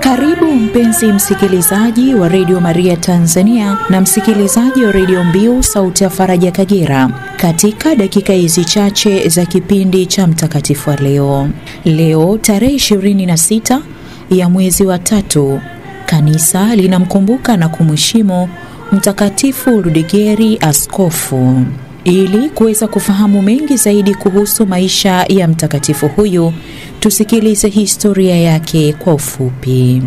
Karibu mpenzi msikilizaji wa Radio Maria Tanzania na msikilizaji wa Radio Mbiu Sauti ya Faraja Kagera katika dakika hizi chache za kipindi cha mtakatifu wa leo. Leo tarehe 26 ya mwezi wa 3, kanisa linamkumbuka na kumheshimu Mtakatifu Ludegeri askofu. Ili kuweza kufahamu mengi zaidi kuhusu maisha ya mtakatifu huyu, tusikilize historia yake kwa ufupi.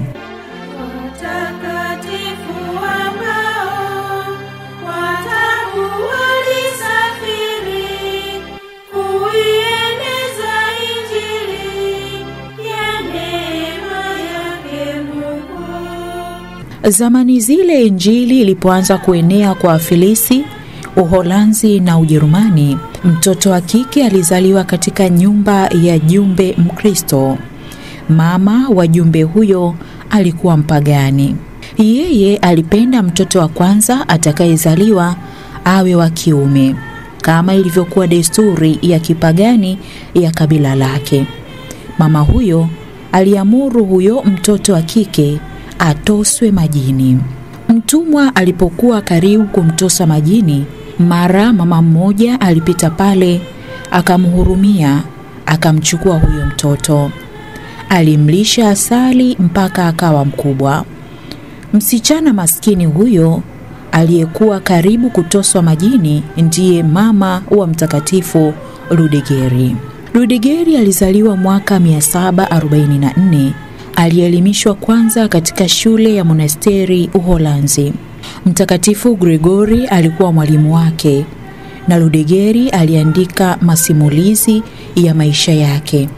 Zamani zile Injili ilipoanza kuenea kwa Wafilisi, Uholanzi na Ujerumani, mtoto wa kike alizaliwa katika nyumba ya jumbe Mkristo. Mama wa jumbe huyo alikuwa mpagani. Yeye alipenda mtoto wa kwanza atakayezaliwa awe wa kiume, kama ilivyokuwa desturi ya kipagani ya kabila lake. Mama huyo aliamuru huyo mtoto wa kike atoswe majini. Mtumwa alipokuwa karibu kumtosa majini, mara mama mmoja alipita pale, akamhurumia, akamchukua huyo mtoto. Alimlisha asali mpaka akawa mkubwa. Msichana maskini huyo aliyekuwa karibu kutoswa majini ndiye mama wa Mtakatifu Ludegeri. Ludegeri alizaliwa mwaka 744. Alielimishwa kwanza katika shule ya monasteri Uholanzi. Mtakatifu Gregori alikuwa mwalimu wake, na Ludegeri aliandika masimulizi ya maisha yake.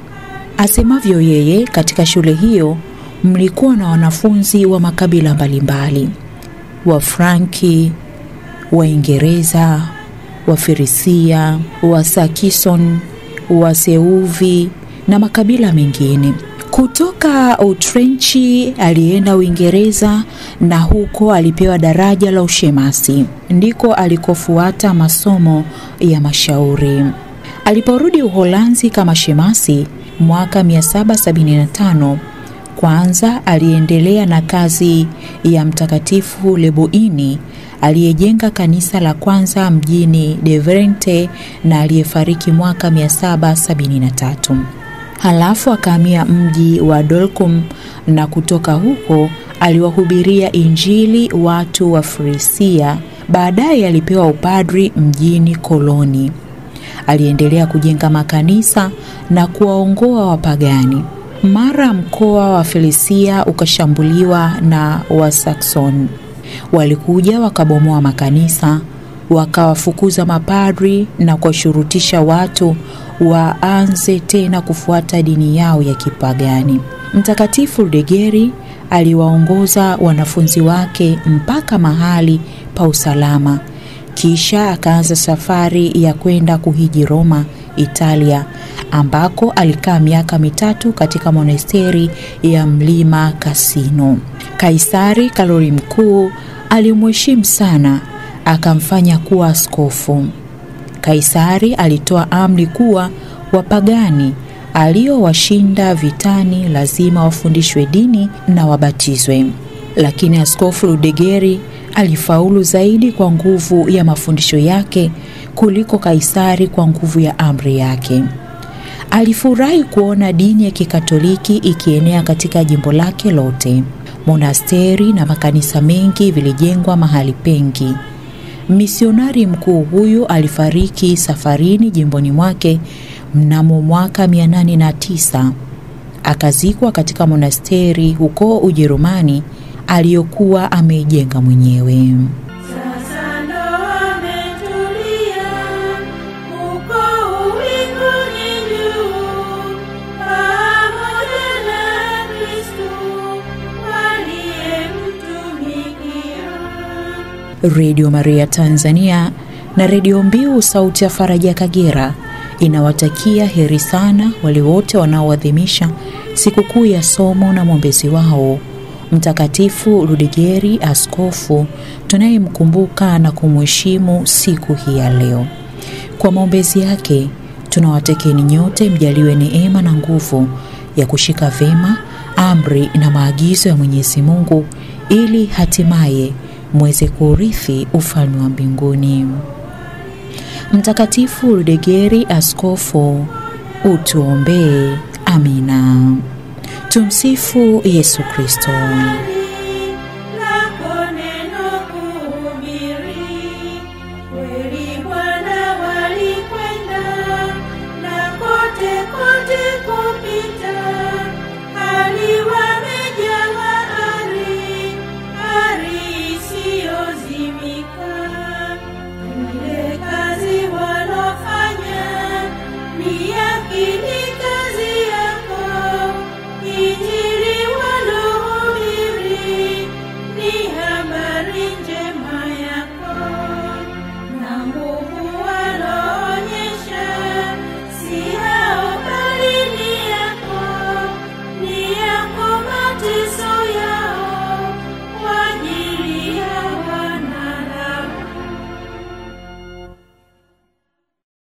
Asemavyo yeye, katika shule hiyo mlikuwa na wanafunzi wa makabila mbalimbali: Wafranki, Waingereza, Wafirisia, Wasakison, Waseuvi na makabila mengine. Kutoka Utrenchi alienda Uingereza, na huko alipewa daraja la ushemasi. Ndiko alikofuata masomo ya mashauri. Aliporudi Uholanzi kama shemasi mwaka 775, kwanza aliendelea na kazi ya Mtakatifu Leboini aliyejenga kanisa la kwanza mjini Deventer na aliyefariki mwaka 773. Halafu akahamia mji wa Dolkum, na kutoka huko aliwahubiria Injili watu wa Frisia. Baadaye alipewa upadri mjini Koloni. Aliendelea kujenga makanisa na kuwaongoa wapagani. Mara mkoa wa Frisia ukashambuliwa na Wasaksoni. Walikuja wakabomoa makanisa, wakawafukuza mapadri na kuwashurutisha watu waanze tena kufuata dini yao ya kipagani. Mtakatifu Ludegeri aliwaongoza wanafunzi wake mpaka mahali pa usalama, kisha akaanza safari ya kwenda kuhiji Roma, Italia, ambako alikaa miaka 3 katika monasteri ya Mlima Casino. Kaisari Karoli Mkuu alimheshimu sana, akamfanya kuwa askofu. Kaisari alitoa amri kuwa wapagani aliowashinda vitani lazima wafundishwe dini na wabatizwe. Lakini askofu Ludegeri alifaulu zaidi kwa nguvu ya mafundisho yake kuliko Kaisari kwa nguvu ya amri yake. Alifurahi kuona dini ya Kikatoliki ikienea katika jimbo lake lote. Monasteri na makanisa mengi vilijengwa mahali pengi. Misionari mkuu huyu alifariki safarini jimboni mwake mnamo mwaka 809. Akazikwa katika monasteri huko Ujerumani aliyokuwa ameijenga mwenyewe. Radio Maria Tanzania na Radio Mbiu Sauti ya Faraja Kagera inawatakia heri sana wale wote wanaoadhimisha sikukuu ya somo na mwombezi wao Mtakatifu Ludegeri askofu, tunayemkumbuka na kumheshimu siku hii ya leo. Kwa maombezi yake tunawatakeni nyote mjaliwe neema na nguvu ya kushika vema amri na maagizo ya Mwenyezi Mungu ili hatimaye mweze kurithi ufalme wa mbinguni. Mtakatifu Rudegeri Askofu, utuombee. Amina. Tumsifu Yesu Kristo.